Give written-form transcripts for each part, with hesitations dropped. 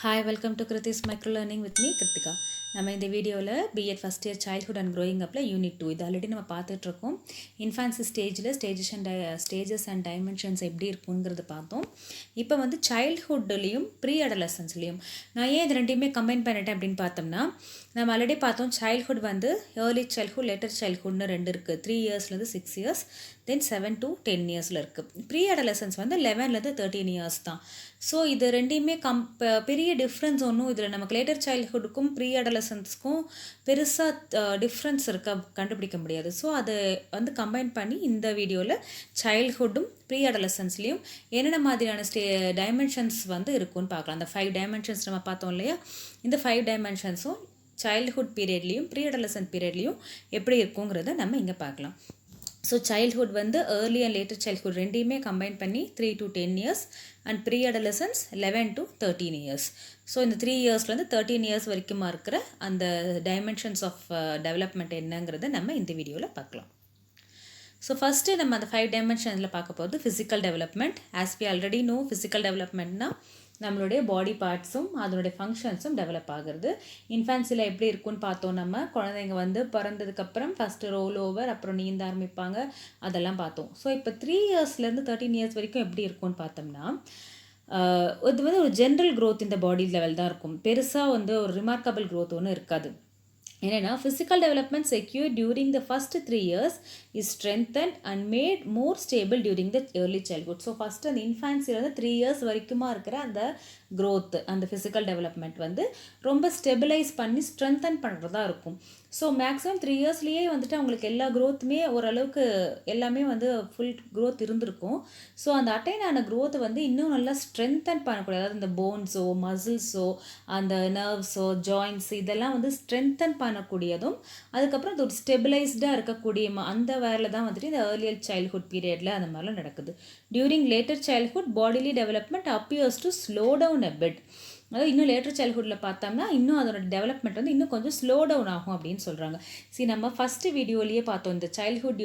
Hi, welcome to Kriti's Micro Learning with me, Kritika. நம்ம இந்த வீடியோவில் BEd first year childhood and growing அப்பில் unit 2 இது already நம்ம பார்த்துட்ருக்கோம். இன்ஃபான்சி ஸ்டேஜில் ஸ்டேஜஸ் அண்ட் டைமென்ஷன்ஸ் எப்படி இருக்குங்கிறது பார்த்தோம். இப்போ வந்து சைல்ட்ஹுட்லேயும் ப்ரீ அடலசன்ஸ்லேயும் நான் ஏன் இது ரெண்டையுமே கம்பைன் பண்ணிட்டேன் அப்படின்னு பார்த்தோம்னா, நம்ம ஆல்ரெடி பார்த்தோம் சைல்ட்ஹுட் வந்து ஏர்லி சைல்ட்ஹுட் லேட்டர் சைல்ட்ஹுட்னு ரெண்டு இருக்குது. 3 இயர்ஸ்லேருந்து 6 இயர்ஸ், தென் 7 to 10 இயர்ஸில் இருக்குது. ப்ரீ அடலசன்ஸ் வந்து 11லேருந்து 13 இயர்ஸ் தான். ஸோ இது ரெண்டையுமே பெரிய டிஃப்ரென்ஸ் ஒன்றும் இதில் நமக்கு லேட்டர் சைல்ட்ஹுட்டுக்கும் ப்ரீ அடலசன்ஸ்க்கும் பெருசாக டிஃப்ரென்ஸ் கண்டுபிடிக்க முடியாது. ஸோ அதை வந்து கம்பைன் பண்ணி இந்த வீடியோவில் சைல்ட்ஹுட்டும் ப்ரீ அடலசன்ஸ்லேயும் என்னென்ன மாதிரியான டைமென்ஷன்ஸ் வந்து இருக்குன்னு பார்க்கலாம். அந்த 5 டைமென்ஷன்ஸ் நம்ம பார்த்தோம் இல்லையா, இந்த 5 டைமென்ஷன்ஸும் சைல்ட்ஹுட் பீரியட்லேயும் ப்ரீ அடலசன்ட் பீரியட்லேயும் எப்படி இருக்குங்கிறத நம்ம இங்கே பார்க்கலாம். ஸோ சைல்ட்ஹுட் வந்து ஏர்லி அண்ட் லேட்டர் சைல்ட்ஹுட் ரெண்டையுமே கம்பைன் பண்ணி 3 to 10 years and pre adolescence 11 to 13 years. So இந்த 3 இயர்ஸ்லேருந்து 13 இயர்ஸ் வரைக்குமா இருக்கிற அந்த டைமென்ஷன்ஸ் ஆஃப் டெவலப்மெண்ட் என்னங்கிறத நம்ம இந்த வீடியோவில் பார்க்கலாம். ஸோ ஃபஸ்ட்டு நம்ம அந்த 5 டைமென்ஷன்ஸில் பார்க்க போகிறது physical development. As we already know, physical டெவலப்மெண்ட்னா நம்மளுடைய பாடி பார்ட்ஸும் அதனுடைய ஃபங்க்ஷன்ஸும் டெவலப் ஆகுறது. இன்ஃபான்சியில் எப்படி இருக்குன்னு பார்த்தோம். நம்ம குழந்தைங்க வந்து பிறந்ததுக்கப்புறம் ஃபஸ்ட்டு ரோல் ஓவர், அப்புறம் நீந்த ஆரம்பிப்பாங்க, அதெல்லாம் பார்த்தோம். ஸோ இப்போ 3 இயர்ஸ்லேருந்து 13 இயர்ஸ் வரைக்கும் எப்படி இருக்கும்னு பார்த்தோம்னா, இது வந்து ஒரு ஜென்ரல் க்ரோத் இந்த பாடி லெவல் தான் இருக்கும். பெருசாக வந்து ஒரு ரிமார்க்கபிள் க்ரோத் ஒன்றும் இருக்காது. ஏன்னா physical development secure during the first 3 years is strengthen and mat more stable during the early childhood. So first அந்த இன்ஃபான்சியில் 3 இயர்ஸ் வரைக்குமா இருக்கிற அந்த க்ரோத், அந்த ஃபிசிக்கல் டெவலப்மெண்ட் வந்து ரொம்ப ஸ்டெபிலைஸ் பண்ணி ஸ்ட்ரென்தன் பண்ணுறதா இருக்கும். ஸோ மேக்ஸிமம் 3 இயர்ஸ்லேயே வந்துட்டு அவங்களுக்கு எல்லா க்ரோத்துமே ஓரளவுக்கு எல்லாமே வந்து ஃபுல் க்ரோத் இருந்திருக்கும். ஸோ அந்த அட்டைன் ஆன க்ரோத்தை வந்து இன்னும் நல்லா ஸ்ட்ரென்தன் பண்ணக்கூடிய, அதாவது இந்த போன்ஸோ மசில்ஸோ அந்த நர்வ்ஸோ ஜாயின்ஸ் இதெல்லாம் வந்து ஸ்ட்ரென்தன் பண்ணக்கூடியதும், அதுக்கப்புறம் அது ஒரு ஸ்டெபிலைஸ்டாக இருக்கக்கூடிய அந்த வேலை தான் வந்துட்டு இந்த ஏர்லியர் சைல்ட்ஹுட் பீரியடில் அந்த மாதிரிலாம் நடக்குது. During later childhood bodily development appears to slow down a bit. அதாவது இன்னும் லேட்டர் சைல்ட்ஹுட்டில் பார்த்தோம்னா இன்னும் அதோட டெவலப்மெண்ட் வந்து இன்னும் கொஞ்சம் ஸ்லோ டவுன் ஆகும் அப்படின்னு சொல்கிறாங்க. நம்ம ஃபஸ்ட்டு வீடியோலேயே பார்த்தோம், இந்த சைல்ட்ஹுட்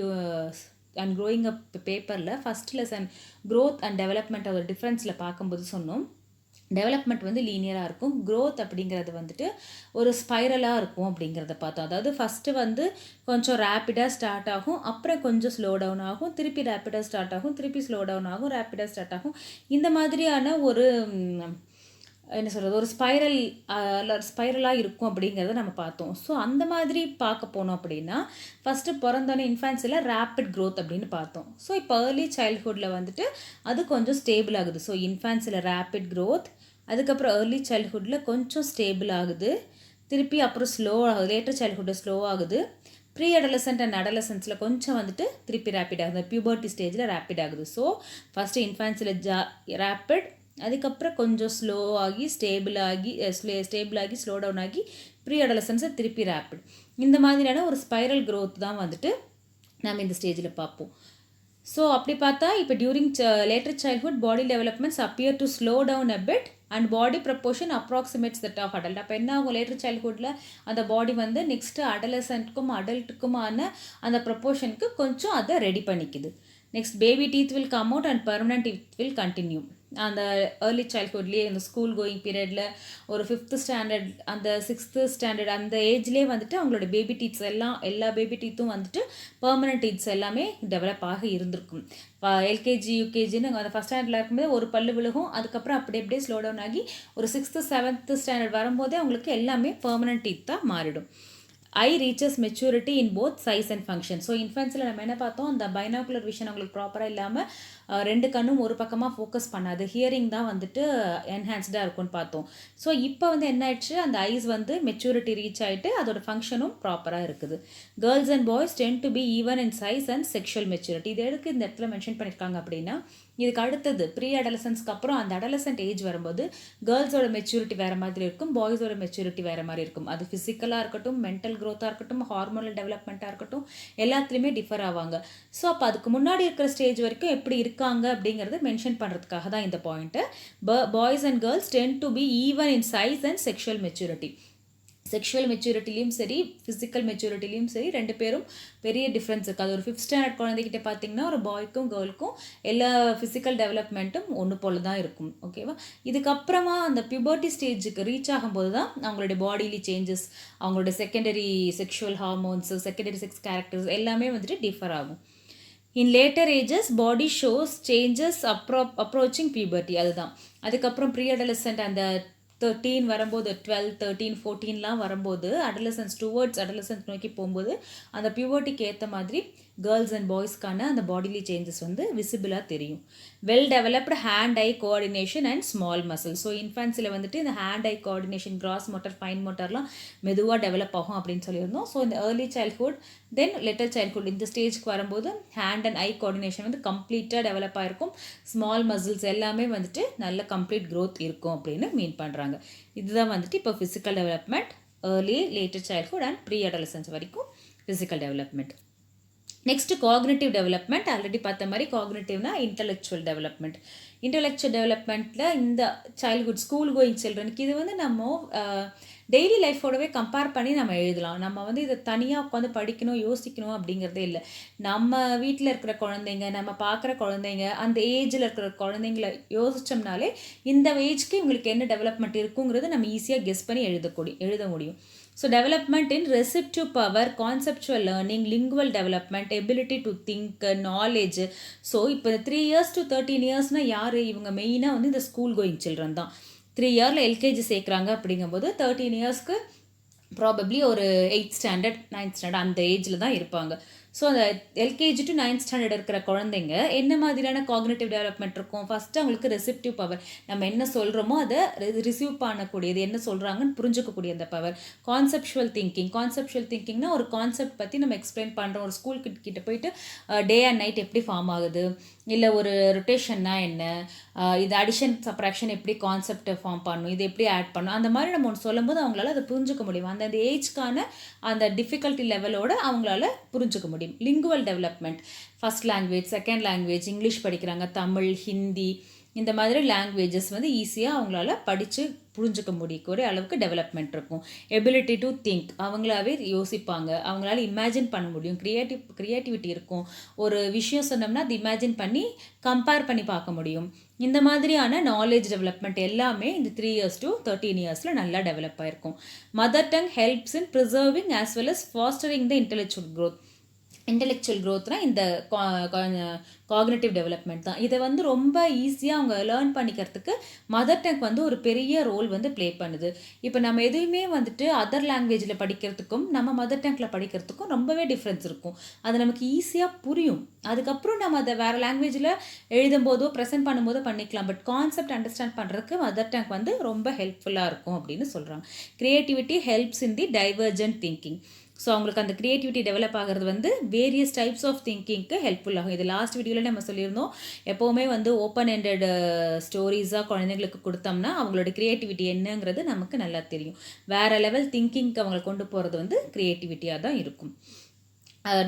அண்ட் க்ரோயிங் அப் பேப்பரில் first lesson growth and development ஒரு டிஃப்ரென்ஸில் பார்க்கும்போது சொன்னோம், டெவலப்மெண்ட் வந்து லீனியராக இருக்கும், க்ரோத் அப்படிங்கிறது வந்துட்டு ஒரு ஸ்பைரலாக இருக்கும் அப்படிங்கிறத பார்த்தோம். அதாவது ஃபஸ்ட்டு வந்து கொஞ்சம் ரேப்பிடாக ஸ்டார்ட் ஆகும், அப்புறம் கொஞ்சம் ஸ்லோ டவுன் ஆகும், திருப்பி ரேப்பிடாக ஸ்டார்ட் ஆகும், திருப்பி ஸ்லோ டவுன் ஆகும், ரேப்பிடாக ஸ்டார்ட் ஆகும். இந்த மாதிரியான ஒரு என்ன சொல்கிறது, ஒரு ஸ்பைரலாக இருக்கும் அப்படிங்கிறத நம்ம பார்த்தோம். ஸோ அந்த மாதிரி பார்க்க போனோம் அப்படின்னா ஃபஸ்ட்டு பிறந்தோன்னே இன்ஃபான்ஸில் ரேப்பிட் க்ரோத் அப்படின்னு பார்த்தோம். ஸோ இப்போ ஏர்லி சைல்ட்ஹுட்டில் வந்துட்டு அது கொஞ்சம் ஸ்டேபிள் ஆகுது. ஸோ இன்ஃபான்ஸில் ரேப்பிட் க்ரோத், அதுக்கப்புறம் ஏர்லி சைல்ட்ஹுட்டில் கொஞ்சம் ஸ்டேபிள் ஆகுது, திருப்பி அப்புறம் ஸ்லோ ஆகுது, லேட்டர் சைல்ட்ஹுட்டில் ஸ்லோ ஆகுது, ப்ரீ அடலசன்ட் அண்ட் அடலசன்ஸில் கொஞ்சம் வந்துட்டு திருப்பி ரேப்பிட் ஆகுது, பியூபர்ட்டி ஸ்டேஜில் ரேப்பிட் ஆகுது. ஸோ ஃபஸ்ட்டு இன்ஃபான்ஸில் ரேப்பிட், அதுக்கப்புறம் கொஞ்சம் ஸ்லோ ஆகி ஸ்டேபிள் ஆகி ஸ்லோ டவுன் ஆகி ப்ரீ அடலசன்ஸை திருப்பி ரேப்பிட். இந்த மாதிரியான ஒரு ஸ்பைரல் க்ரோத் தான் வந்துட்டு நம்ம இந்த ஸ்டேஜில் பார்ப்போம். ஸோ அப்படி பார்த்தா இப்போ during later childhood body developments appear to slow down a bit and body proportion approximates that of adult. அப்போ என்ன ஆகும், லேட்டர் சைல்ட்ஹுட்டில் அந்த பாடி வந்து நெக்ஸ்ட்டு அடலசன்ட்க்கும் அடல்ட்டுக்குமான அந்த ப்ரப்போர்ஷனுக்கு கொஞ்சம் அதை ரெடி பண்ணிக்குது. Next baby teeth will come out and permanent teeth will continue. அந்த ஏர்லி சைல்ட்ஹுட்லேயே இந்த ஸ்கூல் கோயிங் பீரியடில் ஒரு 5th ஸ்டாண்டர்ட் அந்த 6th ஸ்டாண்டர்ட் அந்த ஏஜ்லேயே வந்துட்டு அவங்களோட பேபி டீத்ஸ் எல்லா பேபி டீத்தும் வந்துட்டு பர்மனன்ட் டீத்ஸ் எல்லாமே டெவலப் ஆக இருந்திருக்கும். எல்கேஜி யூகேஜின்னு அந்த ஃபஸ்ட் ஸ்டாண்டர்டில் இருக்கும்போது ஒரு பல்லு விழுகும், அதுக்கப்புறம் அப்படியே ஸ்லோ டவுன் ஆகி ஒரு 6th 7th ஸ்டாண்டர்ட் வரும்போதே அவங்களுக்கு எல்லாமே பர்மனன்ட் டீத்தாக மாறிடும். Eye reaches maturity in both size and function. So இன்ஃபென்ஸில் நம்ம என்ன பார்த்தோம், அந்த பைனாகுலர் விஷன் அவங்களுக்கு ப்ராப்பராக இல்லாமல் 2 கண்ணும் ஒரு பக்கமாக ஃபோக்கஸ் பண்ணாது, ஹியரிங் தான் வந்துட்டு என்ஹான்ஸ்டாக இருக்கும்னு பார்த்தோம். ஸோ இப்போ வந்து என்ன ஆயிடுச்சு, அந்த ஐஸ் வந்து மெச்சூரிட்டி ரீச் ஆகிட்டு அதோட ஃபங்க்ஷனும் ப்ராப்பராக இருக்குது. Girls and boys ten to be even in size and sexual maturity. இது எதுக்கு இந்த இடத்துல மென்ஷன் பண்ணியிருக்காங்க அப்படின்னா, இதுக்கு அடுத்தது ப்ரீ அடலசன்ஸ்க்கு அப்புறம் அந்த அடலசன்ட் ஏஜ் வரும்போது கேர்ள்ஸோட மெச்சூரிட்டி வேறு மாதிரி இருக்கும், பாய்ஸோட மெச்சூரிட்டி வேறு மாதிரி இருக்கும். அது ஃபிசிக்கலாக இருக்கட்டும், மென்டல் க்ரோத்தாக இருக்கட்டும், ஹார்மோனல் டெவலப்மெண்ட்டாக இருக்கட்டும், எல்லாத்துலேயுமே டிஃபர் ஆவாங்க. ஸோ அப்போ அதுக்கு முன்னாடி இருக்கிற ஸ்டேஜ் வரைக்கும் எப்படி இருக்காங்க அப்படிங்கிறத மென்ஷன் பண்ணுறதுக்காக தான் இந்த point. Boys and girls tend to be even in size and sexual maturity. Sexual மெச்சூரிட்டிலையும் சரி ஃபிசிக்கல் மெச்சூரிட்டிலையும் சரி 2 பேரும் பெரிய டிஃப்ரென்ஸ் இருக்குது. அது ஒரு 5th ஸ்டாண்டர்ட் குழந்தைகிட்ட பார்த்தீங்கன்னா ஒரு பாய்க்கும் கேர்ளுக்கும் எல்லா ஃபிசிக்கல் டெவலப்மெண்ட்டும் ஒன்று போல தான் இருக்கும். ஓகேவா? இதுக்கப்புறமா அந்த பியூபர்ட்டி ஸ்டேஜுக்கு ரீச் ஆகும்போது தான் அவங்களுடைய பாடிலி சேஞ்சஸ், அவங்களோட secondary sexual hormones, secondary sex characters எல்லாமே வந்துட்டு டிஃபர் ஆகும். In later ages body shows changes approaching puberty. அதுதான் அதுக்கப்புறம் ப்ரீ அடலசன்ட் அந்த 13 வரும்போது 12, 13, 14லாம் வரும்போது அடலசன்ஸ் டுவர்ட்ஸ் அடலசன்ஸ் நோக்கி போகும்போது அந்த பியூபர்ட்டிக்கு ஏற்ற மாதிரி கேர்ள்ஸ் அண்ட் பாய்ஸ்க்கான அந்த பாடிலி சேஞ்சஸ் வந்து விசிபிளாக தெரியும். Well developed hand eye coordination and small muscle. So இன்ஃபேன்ஸில் வந்துட்டு இந்த hand eye coordination, gross motor, fine மோட்டர்லாம் மெதுவாக டெவலப் ஆகும் அப்படின்னு சொல்லியிருந்தோம். ஸோ இந்த early childhood then little childhood இந்த ஸ்டேஜ்க்கு வரும்போது ஹேண்ட் அண்ட் ஐ கோஆர்டினேஷன் வந்து கம்ப்ளீட்டாக டெவலப் ஆகிருக்கும். ஸ்மால் மசில்ஸ் எல்லாமே வந்துட்டு நல்ல கம்ப்ளீட் க்ரோத் இருக்கும் அப்படின்னு மீன் பண்ணுறாங்க. இதுதான் வந்துட்டு இப்போ physical development early later childhood and pre adolescence வரைக்கும் physical development. Next cognitive development. Already பார்த்த மாதிரி காக்னிட்டிவ்னா இன்டெலெக்சுவல் டெவலப்மெண்ட். இன்டெலெக்சுவல் டெவலப்மெண்ட்டில் இந்த சைல்ட்ஹுட் ஸ்கூல் கோயிங் சில்ட்ரனுக்கு இது வந்து நம்ம டெய்லி லைஃபோடவே கம்பேர் பண்ணி நம்ம எழுதலாம். நம்ம வந்து இதை தனியாக உட்காந்து படிக்கணும் யோசிக்கணும் அப்படிங்கிறதே இல்லை. நம்ம வீட்டில் இருக்கிற குழந்தைங்க, நம்ம பார்க்குற குழந்தைங்க, அந்த ஏஜில் இருக்கிற குழந்தைங்கள யோசித்தோம்னாலே இந்த ஏஜ்க்கு இவங்களுக்கு என்ன டெவலப்மெண்ட் இருக்குங்கிறத நம்ம ஈஸியாக கெஸ் பண்ணி எழுத முடியும். So development in receptive power, conceptual learning, lingual development, ability to think, knowledge. So இப்போ 3 years to 13 yearsனால் யார் இவங்க? மெயினாக வந்து இந்த ஸ்கூல் கோயிங் சில்ட்ரன் தான். 3 yearல எல்கேஜி சேர்க்குறாங்க அப்படிங்கும்போது 13 yearsக்கு ப்ராபப்ளி ஒரு 8th standard 9th standard அந்த ஏஜில் தான் இருப்பாங்க. ஸோ அந்த எல்கேஜி டு 9th standard இருக்கிற குழந்தைங்க என்ன மாதிரியான காக்னிட்டிவ் டெவலப்மெண்ட் இருக்கும்? ஃபஸ்ட்டு அவங்களுக்கு ரெசிப்டிவ் பவர், நம்ம என்ன சொல்கிறோமோ அதை ரிசீவ் பண்ணக்கூடியது, என்ன சொல்கிறாங்கன்னு புரிஞ்சுக்கக்கூடிய அந்த பவர். கான்செப்சுவல் திங்கிங்னா ஒரு கான்செப்ட் பற்றி நம்ம எக்ஸ்பிளைன் பண்ணுறோம். ஒரு ஸ்கூல் கிட்ட போயிட்டு டே அண்ட் நைட் எப்படி ஃபார்ம் ஆகுது, இல்லை ஒரு ரொட்டேஷன்னா என்ன, இது அடிஷன் சப்ராக்ஷன் எப்படி கான்செப்டை ஃபார்ம் பண்ணணும், இது எப்படி ஆட் பண்ணணும், அந்த மாதிரி நம்ம ஒன்று சொல்லும்போது அவங்களால அதை புரிஞ்சுக்க முடியும். அந்த ஏஜ்க்கான அந்த டிஃபிகல்ட்டி லெவலோடு அவங்களால புரிஞ்சுக்க முடியும். Lingual development, first language, second language, English படிக்கிறாங்க, தமிழ், ஹிந்தி, இந்த மாதிரி லாங்குவேஜஸ் வந்து ஈஸியாக அவங்களால படித்து புரிஞ்சுக்க முடியக்கூடிய அளவுக்கு டெவலப்மெண்ட் இருக்கும். எபிலிட்டி டு திங்க், அவங்களாவே யோசிப்பாங்க, அவங்களால இமேஜின் பண்ண முடியும், க்ரியேட்டிவிட்டி இருக்கும். ஒரு விஷயம் சொன்னோம்னா அது இமேஜின் பண்ணி கம்பேர் பண்ணி பார்க்க முடியும். இந்த மாதிரியான நாலேஜ் டெவலப்மெண்ட் எல்லாமே இந்த 3 years to 13 yearsல நல்லா டெவலப் ஆகிருக்கும். Mother tongue helps in preserving as well as fostering the intellectual growth. Intellectual க்ரோத்னா இந்த காக்னிட்டிவ் டெவலப்மெண்ட் தான். இதை வந்து ரொம்ப ஈஸியாக அவங்க லேர்ன் பண்ணிக்கிறதுக்கு மதர் டங் வந்து ஒரு பெரிய ரோல் வந்து ப்ளே பண்ணுது. இப்போ நம்ம எதுவுமே வந்துட்டு அதர் லாங்குவேஜில் படிக்கிறதுக்கும் நம்ம மதர் டங்கில் படிக்கிறதுக்கும் ரொம்பவே டிஃப்ரென்ஸ் இருக்கும். அது நமக்கு ஈஸியாக புரியும். அதுக்கப்புறம் நம்ம அதை வேறு லாங்குவேஜில் எழுதும்போதோ ப்ரெசென்ட் பண்ணும்போதோ பண்ணிக்கலாம். பட் கான்செப்ட் அண்டர்ஸ்டாண்ட் பண்ணுறதுக்கு மதர் டங் வந்து ரொம்ப ஹெல்ப்ஃபுல்லாக இருக்கும் அப்படின்னு சொல்கிறாங்க. Creativity helps in the divergent thinking. So அவங்களுக்கு அந்த க்ரியேட்டிவிட்டி டெவலப் ஆகிறது வந்து வேரியஸ் டைப்ஸ் ஆஃப் திங்கிங்க்கு ஹெல்ப்ஃபுல்லாகும். இது லாஸ்ட் வீடியோவில் நம்ம சொல்லியிருந்தோம். எப்போவுமே வந்து ஓப்பன் எண்டட் ஸ்டோரிஸாக குழந்தைங்களுக்கு கொடுத்தோம்னா அவங்களோட க்ரியேட்டிவிட்டி என்னங்கிறது நமக்கு நல்லா தெரியும். வேறு லெவல் திங்கிங்க்கு அவங்களை கொண்டு போகிறது வந்து க்ரியேட்டிவிட்டியாக தான் இருக்கும்.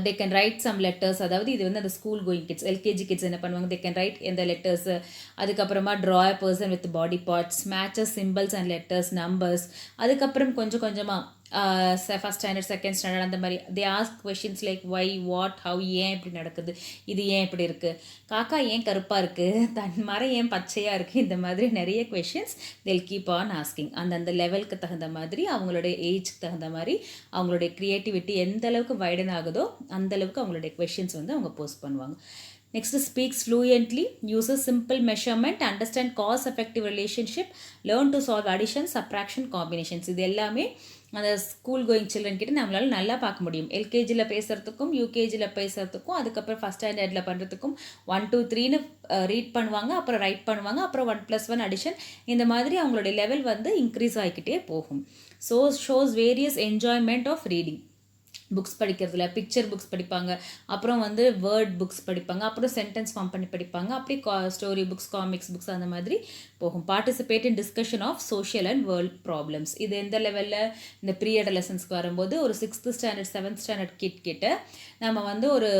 they can write some letters. அதாவது இது வந்து அந்த school going kids, LKG kids என்ன பண்ணுவாங்க, they can write இந்த லெட்டர்ஸ். அதுக்கப்புறமா draw a person with body parts, matches symbols and letters, numbers. அதுக்கப்புறம் கொஞ்சம் கொஞ்சமாக ஃபஸ்ட் ஸ்டாண்டர்ட் செகண்ட் ஸ்டாண்டர்ட் அந்த மாதிரி they ask questions like why, what, how, ஏன் இப்படி நடக்குது, இது ஏன் இப்படி இருக்குது, காக்கா ஏன் கருப்பாக இருக்குது, தன் மரம் ஏன் பச்சையாக இருக்குது, இந்த மாதிரி நிறைய questions they'll keep on asking. அந்தந்த லெவலுக்கு தகுந்த மாதிரி அவங்களுடைய ஏஜ்க்கு தகுந்த மாதிரி அவங்களுடைய க்ரியேட்டிவிட்டி எந்த அளவுக்கு வைடன் ஆகுதோ அந்தளவுக்கு அவங்களுடைய கொஷின்ஸ் வந்து அவங்க போஸ்ட் பண்ணுவாங்க. Next, speaks fluently, uses simple measurement, understand cause effective relationship, learn to solve addition, subtraction, combinations. இது எல்லாமே அந்த ஸ்கூல் கோயிங் சில்ட்ரன் கிட்ட நம்மளால நல்லா பார்க்க முடியும். எல்கேஜியில் பேசுகிறதுக்கும் யூகேஜியில் பேசுகிறதுக்கும் அதுக்கப்புறம் ஃபஸ்ட் ஸ்டாண்டர்டில் பண்ணுறதுக்கும் 1 2 3ன்னு ரீட் பண்ணுவாங்க, அப்புறம் ரைட் பண்ணுவாங்க, அப்புறம் 1+1 அடிஷன், இந்த மாதிரி அவங்களுடைய லெவல் வந்து இன்க்ரீஸ் ஆகிக்கிட்டே போகும். So shows various enjoyment of reading. Books படிக்கிறதுல பிக்சர் புக்ஸ் படிப்பாங்க, அப்புறம் வந்து வேர்ட் புக்ஸ் படிப்பாங்க, அப்புறம் சென்டென்ஸ் ஃபார்ம் பண்ணி படிப்பாங்க, அப்படி ஸ்டோரி புக்ஸ், காமிக்ஸ் புக்ஸ் அந்த மாதிரி போகும். Participate in discussion of social and world problems. இது எந்த லெவலில் இந்த ப்ரீ அடலசன்ஸ்க்கு வரும்போது ஒரு 6th standard 7th standard கிட்ட நம்ம வந்து ஒரு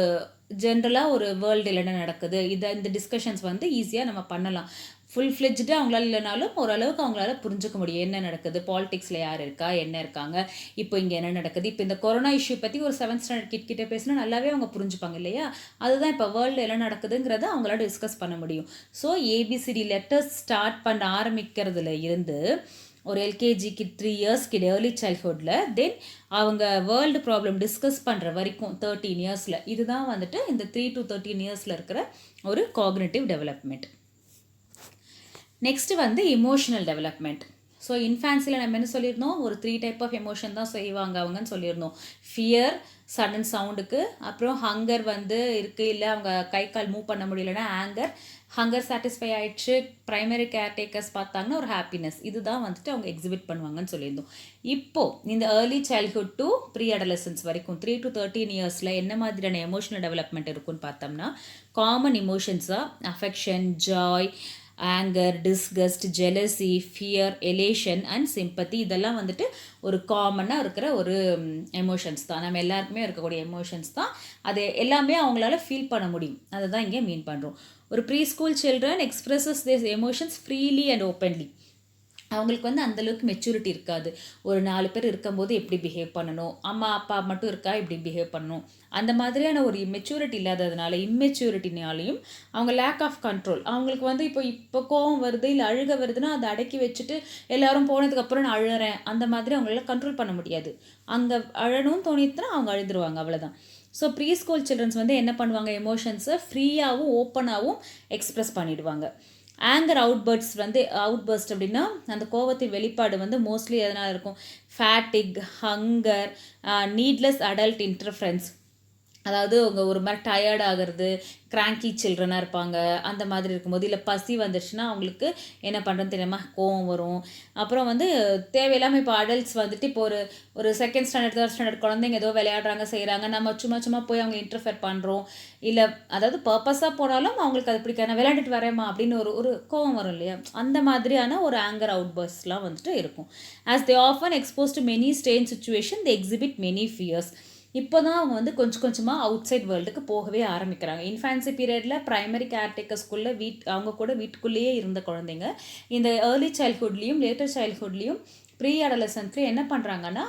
ஜென்ரலாக ஒரு வேர்ல்டில் என்ன நடக்குது இந்த டிஸ்கஷன்ஸ் வந்து ஈஸியாக நம்ம பண்ணலாம். ஃபுல் ஃப்ளெஜ்டாக அவங்களால இல்லைனாலும் ஓரளவுக்கு அவங்களால புரிஞ்சுக்க முடியும் என்ன நடக்குது, பாலிடிக்ஸில் யார் இருக்கா, என்ன இருக்காங்க, இப்போ இங்கே என்ன நடக்குது. இப்போ இந்த கொரோனா இஷ்யூ பற்றி ஒரு 7th ஸ்டாண்டர்ட் கிட்ட பேசினா நல்லாவே அவங்க புரிஞ்சுப்பாங்க இல்லையா. அதுதான் இப்போ வேர்ல்டு என்ன நடக்குதுங்கிறத அவங்களால டிஸ்கஸ் பண்ண முடியும். ஸோ ஏபிசிடி லெட்டர்ஸ் ஸ்டார்ட் பண்ண ஆரம்பிக்கிறதுல இருந்து ஒரு எல்கேஜிக்கு 3 years கிட்ட ஏர்லி சைல்ட்ஹுட்டில், தென் அவங்க வேர்ல்டு ப்ராப்ளம் டிஸ்கஸ் பண்ணுற வரைக்கும் 13 yearsல, இதுதான் வந்துட்டு இந்த 3 to 13 yearsல இருக்கிற ஒரு காக்னிட்டிவ் டெவலப்மெண்ட். நெக்ஸ்ட்டு வந்து இமோஷனல் டெவலப்மெண்ட். ஸோ இன்ஃபான்சியில் நம்ம என்ன சொல்லியிருந்தோம், ஒரு 3 type ஆஃப் எமோஷன் தான் செய்வாங்க அவங்கன்னு சொல்லியிருந்தோம். ஃபியர் சடன் சவுண்டுக்கு, அப்புறம் ஹங்கர் வந்து இருக்குது, இல்லை அவங்க கை கால் மூவ் பண்ண முடியலன்னா ஆங்கர், ஹங்கர் சாட்டிஸ்ஃபை ஆகிடுச்சு, ப்ரைமரி கேர்டேக்கர்ஸ் பார்த்தாங்கன்னா ஒரு ஹாப்பினஸ், இதுதான் வந்துட்டு அவங்க எக்ஸிபிட் பண்ணுவாங்கன்னு சொல்லியிருந்தோம். இப்போது இந்த early childhood to pre adolescence வரைக்கும் 3 to 13 yearsல என்ன மாதிரியான எமோஷனல் டெவலப்மெண்ட் இருக்குன்னு பார்த்தோம்னா, காமன் எமோஷன்ஸாக affection, joy, anger, disgust, jealousy, fear, elation and sympathy, இதெல்லாம் வந்துட்டு ஒரு காமனாக இருக்கிற ஒரு எமோஷன்ஸ் தான். நம்ம எல்லாருக்குமே இருக்கக்கூடிய எமோஷன்ஸ் தான். அது எல்லாமே அவங்களால ஃபீல் பண்ண முடியும். அதை தான் இங்கே மீன் பண்ணுறோம். ஒரு pre school children expresses this emotions freely and openly. அவங்களுக்கு வந்து அந்தளவுக்கு மெச்சூரிட்டி இருக்காது. ஒரு 4 பேர் இருக்கும்போது எப்படி பிஹேவ் பண்ணணும், அம்மா அப்பா மட்டும் இருக்கா இப்படி பிஹேவ் பண்ணணும், அந்த மாதிரியான ஒரு மெச்சூரிட்டி இல்லாததுனால, இம்மெச்சூரிட்டினாலையும் அவங்க லேக் ஆஃப் கண்ட்ரோல். அவங்களுக்கு வந்து இப்போ கோவம் வருது இல்லை அழுக வருதுன்னா அதை அடக்கி வச்சுட்டு எல்லோரும் போனதுக்கப்புறம் நான் அழுகிறேன், அந்த மாதிரி அவங்களால கண்ட்ரோல் பண்ண முடியாது. அங்கே அழணும்னு தோணித்துனா அவங்க அழுதுருவாங்க, அவ்வளோதான். ஸோ ப்ரீ ஸ்கூல் சில்ட்ரன்ஸ் வந்து என்ன பண்ணுவாங்க, எமோஷன்ஸை ஃப்ரீயாகவும் ஓப்பனாகவும் எக்ஸ்ப்ரெஸ் பண்ணிவிடுவாங்க. ஆங்கர் அவுட்பர்ஸ்ட் அப்படின்னா அந்த கோவத்தின் வெளிப்பாடு வந்து மோஸ்ட்லி எதனால் இருக்கும், fatigue, hunger, needless adult interference, அதாவது அவங்க ஒரு மாதிரி டயர்ட் ஆகிறது, கிராங்கி சில்ட்ரனாக இருப்பாங்க. அந்த மாதிரி இருக்கும்போது, இல்லை பசி வந்துடுச்சுன்னா அவங்களுக்கு என்ன பண்ணுறதுன்னு தெரியாம கோவம் வரும். அப்புறம் வந்து தேவையில்லாமல் இப்போ அடல்ட்ஸ் வந்துட்டு இப்போ ஒரு 2nd ஸ்டாண்டர்ட் 3rd ஸ்டாண்டர்ட் குழந்தைங்க ஏதோ விளையாடுறாங்க செய்கிறாங்க, நம்ம சும்மா போய் அவங்க இன்டர்ஃபேர் பண்ணுறோம், இல்லை அதாவது பர்பஸாக போனாலும் அவங்களுக்கு அது பிடிக்காது, நான் விளையாண்டுட்டு வரேம்மா அப்படின்னு ஒரு கோவம் வரும் இல்லையா. அந்த மாதிரியான ஒரு ஆங்கர் அவுட்பர்ஸ்ட்லாம் வந்துட்டு இருக்கும். As they often expose to many strange situation they exhibit many fears. இப்போ தான் அவங்க வந்து கொஞ்சம் கொஞ்சமாக அவுட் சைட் வேர்ல்டுக்கு போகவே ஆரம்பிக்கிறாங்க. இன்ஃபான்சி பீரியடில் ப்ரைமரி கேர்டேக்கர்ஸ்குள்ளே அவங்க கூட வீட்டுக்குள்ளேயே இருந்த குழந்தைங்க இந்த ஏர்லி சைல்ட்ஹுட்லேயும் லேட்டர் சைல்ட்ஹுட்லேயும் ப்ரீ அடலசன்ஸ்லேயும் என்ன பண்ணுறாங்கன்னா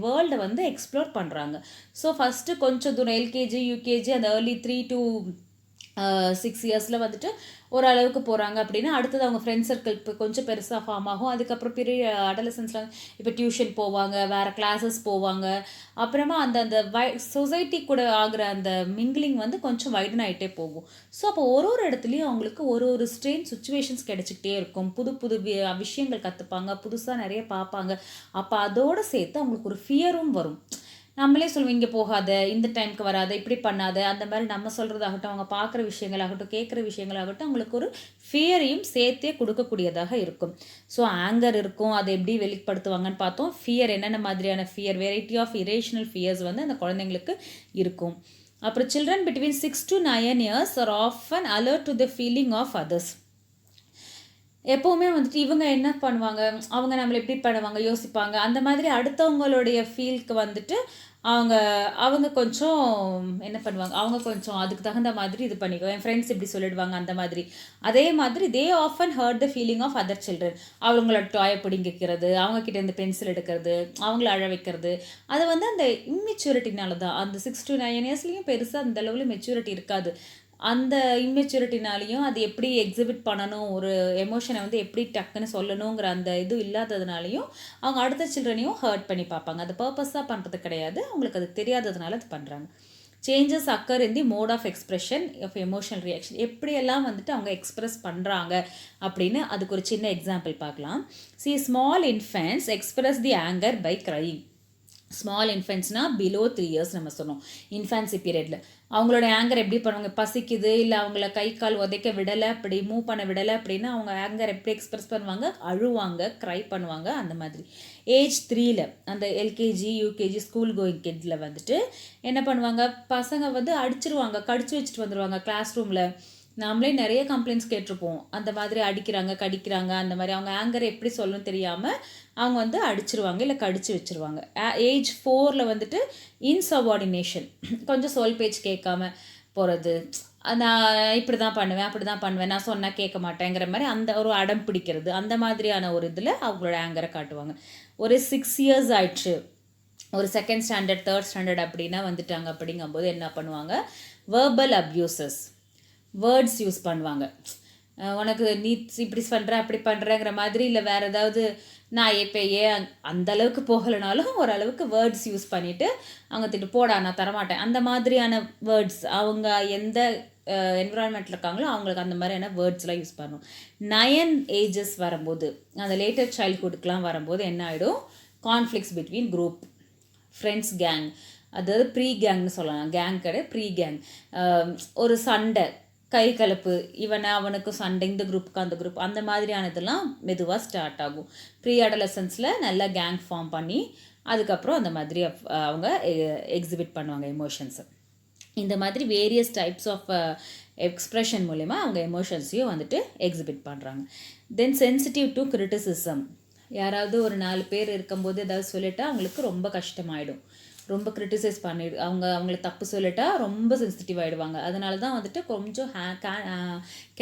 வேர்ல்டை வந்து எக்ஸ்ப்ளோர் பண்ணுறாங்க. ஸோ ஃபஸ்ட்டு கொஞ்சம் தூரம் எல்கேஜி, யூகேஜி, அந்த ஏர்லி 3 to 6 yearsல வந்துட்டு ஓரளவுக்கு போகிறாங்க அப்படின்னா, அடுத்தது அவங்க ஃப்ரெண்ட் சர்க்கிள் இப்போ கொஞ்சம் பெருசாக ஃபார்ம் ஆகும். அதுக்கப்புறம் பெரிய அடலசன்ஸில் இப்போ டியூஷன் போவாங்க, வேறு கிளாஸஸ் போவாங்க. அப்புறமா அந்த சொசைட்டி கூட ஆகிற அந்த மிங்கிலிங் வந்து கொஞ்சம் வைடன் ஆகிட்டே போகும். ஸோ அப்போ ஒரு இடத்துலையும் அவங்களுக்கு ஒரு ஸ்ட்ரெயின் சுச்சுவேஷன்ஸ் கிடச்சிக்கிட்டே இருக்கும். புது விஷயங்கள் கற்றுப்பாங்க, புதுசாக நிறைய பார்ப்பாங்க. அப்போ அதோடு சேர்த்து அவங்களுக்கு ஒரு ஃபியரும் வரும். நம்மளே சொல்லுவோம், இங்கே போகாத, இந்த டைமுக்கு வராத, இப்படி பண்ணாத, அந்த மாதிரி நம்ம சொல்கிறதாகட்டும், அவங்க பார்க்குற விஷயங்களாகட்டும், கேட்குற விஷயங்களாகட்டும், அவங்களுக்கு ஒரு ஃபியரையும் சேர்த்தே கொடுக்கக்கூடியதாக இருக்கும். ஸோ ஆங்கர் இருக்கும், அதை எப்படி வெளிப்படுத்துவாங்கன்னு பார்த்தோம். ஃபியர், என்னென்ன மாதிரியான fear, variety of irrational fears வந்து அந்த குழந்தைங்களுக்கு இருக்கும். அப்புறம் children between 6 to 9 years are often alert to the feeling of others. எப்போவுமே வந்துட்டு இவங்க என்ன பண்ணுவாங்க, அவங்க நம்மளை எப்படி பண்ணுவாங்க யோசிப்பாங்க. அந்த மாதிரி அடுத்தவங்களுடைய ஃபீல்க்கு வந்துட்டு அவங்க கொஞ்சம் என்ன பண்ணுவாங்க, அவங்க கொஞ்சம் அதுக்கு தகுந்த மாதிரி இது பண்ணிக்குவாங்க. என் ஃப்ரெண்ட்ஸ் இப்படி சொல்லிடுவாங்க, அந்த மாதிரி. அதே மாதிரி they often hurt the feeling of other children. அவங்களோட டாயை பிடிங்கிக்கிறது, அவங்கக்கிட்ட இருந்து பென்சில் எடுக்கிறது, அவங்கள அழ வைக்கிறது, அது வந்து அந்த இம்மெச்சூரிட்டினால தான். அந்த 6 to 9 yearsலேயும் பெருசாக அந்த அளவில் மெச்சூரிட்டி இருக்காது. அந்த இம்மெச்சூரிட்டினாலையும் அது எப்படி எக்ஸிபிட் பண்ணணும், ஒரு எமோஷனை வந்து எப்படி டக்குன்னு சொல்லணுங்கிற அந்த இது இல்லாததுனாலையும் அவங்க அடுத்த சில்ட்ரனையும் ஹர்ட் பண்ணி பார்ப்பாங்க. அது பர்பஸாக பண்ணுறது கிடையாது, அவங்களுக்கு அது தெரியாததுனால அது பண்ணுறாங்க. Changes occur in the mode of expression of emotional reaction. எப்படியெல்லாம் வந்துட்டு அவங்க எக்ஸ்ப்ரெஸ் பண்ணுறாங்க அப்படின்னு அதுக்கு ஒரு சின்ன எக்ஸாம்பிள் பார்க்கலாம். Small infants express the anger by crying. Small இன்ஃபென்ட்ஸ்னால் பிலோ 3 years நம்ம சொன்னோம். இன்ஃபான்சி பீரியடில் அவங்களோட ஆங்கர் எப்படி பண்ணுவாங்க, பசிக்குது இல்லை அவங்கள கை கால் உதைக்க விடலை, அப்படி மூவ் பண்ண விடலை அப்படின்னா அவங்க ஆங்கர் எப்படி எக்ஸ்ப்ரெஸ் பண்ணுவாங்க, அழுவாங்க, க்ரை பண்ணுவாங்க. அந்த மாதிரி ஏஜ் 3ல் அந்த எல்கேஜி, யூகேஜி, ஸ்கூல் கோயிங் கிட்ஸில் வந்துட்டு என்ன பண்ணுவாங்க, பசங்க வந்து அடிச்சிருவாங்க, கடிச்சு வச்சுட்டு வந்துடுவாங்க கிளாஸ் ரூமில். நாமளே நிறைய கம்ப்ளைண்ட்ஸ் கேட்டிருப்போம், அந்த மாதிரி அடிக்கிறாங்க, கடிக்கிறாங்க, அந்த மாதிரி அவங்க ஆங்கரை எப்படி சொல்லணும்னு தெரியாமல் அவங்க வந்து அடிச்சிருவாங்க இல்லை கடிச்சு வச்சுருவாங்க. ஏஜ் 4ல் வந்துட்டு இன்சபார்டினேஷன், கொஞ்சம் சொல் பேச்சு கேட்காம போகிறது, நான் இப்படி தான் பண்ணுவேன், அப்படி தான் பண்ணுவேன், நான் சொன்னால் கேட்க மாட்டேங்கிற மாதிரி அந்த ஒரு அடம் பிடிக்கிறது, அந்த மாதிரியான ஒரு இதில் அவங்களோட ஆங்கரை காட்டுவாங்க. ஒரு 6 இயர்ஸ் ஆயிடுச்சு, ஒரு செகண்ட் ஸ்டாண்டர்ட் தேர்ட் ஸ்டாண்டர்ட் அப்படின்னா வந்துட்டாங்க அப்படிங்கும்போது என்ன பண்ணுவாங்க, வேர்பல் அப்யூசஸ், வேர்ட்ஸ் யூஸ் பண்ணுவாங்க. உனக்கு நீ இப்படி பண்ணுற அப்படி பண்ணுறங்கிற மாதிரி, இல்லை வேறு ஏதாவது நான் இப்போ ஏன் அந்த அளவுக்கு போகலைனாலும் ஓரளவுக்கு வேர்ட்ஸ் யூஸ் பண்ணிவிட்டு அவங்க திட்டு போடா நான் தரமாட்டேன், அந்த மாதிரியான வேர்ட்ஸ் அவங்க எந்த என்விரான்மெண்ட்டில் இருக்காங்களோ அவங்களுக்கு அந்த மாதிரியான வேர்ட்ஸ்லாம் யூஸ் பண்ணும். 9 ஏஜஸ் வரும்போது, அந்த லேட்டர் சைல்ட்ஹுட்டுக்கெலாம் வரும்போது என்ன ஆகிடும், conflicts between group, friends, gang, அதாவது ப்ரீ கேங்னு சொல்லலாம், கேங் கிடையாது ப்ரீ கேங். ஒரு சண்டை, கை கலப்பு, அவனுக்கு சண்டை, இந்த குரூப்புக்கு அந்த குரூப், அந்த மாதிரியானதெல்லாம் மெதுவாக ஸ்டார்ட் ஆகும். ப்ரீ அடலசன்ஸில் நல்லா கேங் ஃபார்ம் பண்ணி அதுக்கப்புறம் அந்த மாதிரி அவங்க எக்ஸிபிட் பண்ணுவாங்க எமோஷன்ஸை. இந்த மாதிரி வேரியஸ் டைப்ஸ் ஆஃப் எக்ஸ்ப்ரெஷன் மூலிமா அவங்க எமோஷன்ஸையும் வந்துட்டு எக்ஸிபிட் பண்ணுறாங்க. தென் சென்சிட்டிவ் டு கிரிட்டிசிசம், யாராவது ஒரு 4 பேர் இருக்கும்போது ஏதாவது சொல்லிட்டா அவங்களுக்கு ரொம்ப கஷ்டமாயிடும், ரொம்ப கிரிட்டிசைஸ் அவங்கள தப்பு சொல்லிட்டா ரொம்ப சென்சிட்டிவ் ஆகிடுவாங்க. அதனால தான் வந்துட்டு கொஞ்சம்